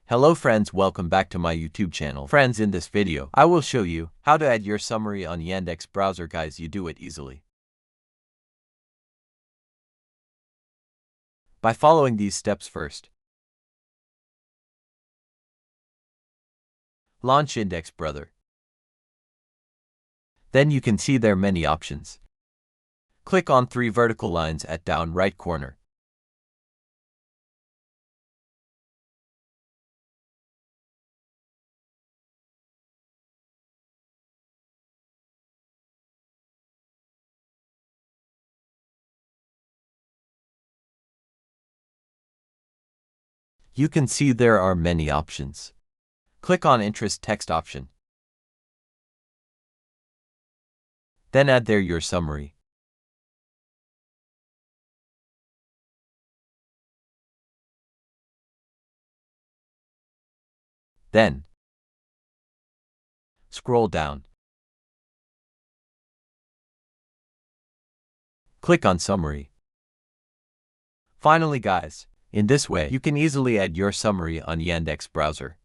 Hello friends, welcome back to my YouTube channel. Friends, in this video, I will show you how to add your summary on Yandex browser. Guys, you do it easily by following these steps. First, launch Index Browser. Then you can see there are many options. Click on 3 vertical lines at down right corner. You can see there are many options. Click on Interest Text option. Then add there your summary. Then, scroll down. Click on Summary. Finally guys, in this way, you can easily add your summary on Yandex browser.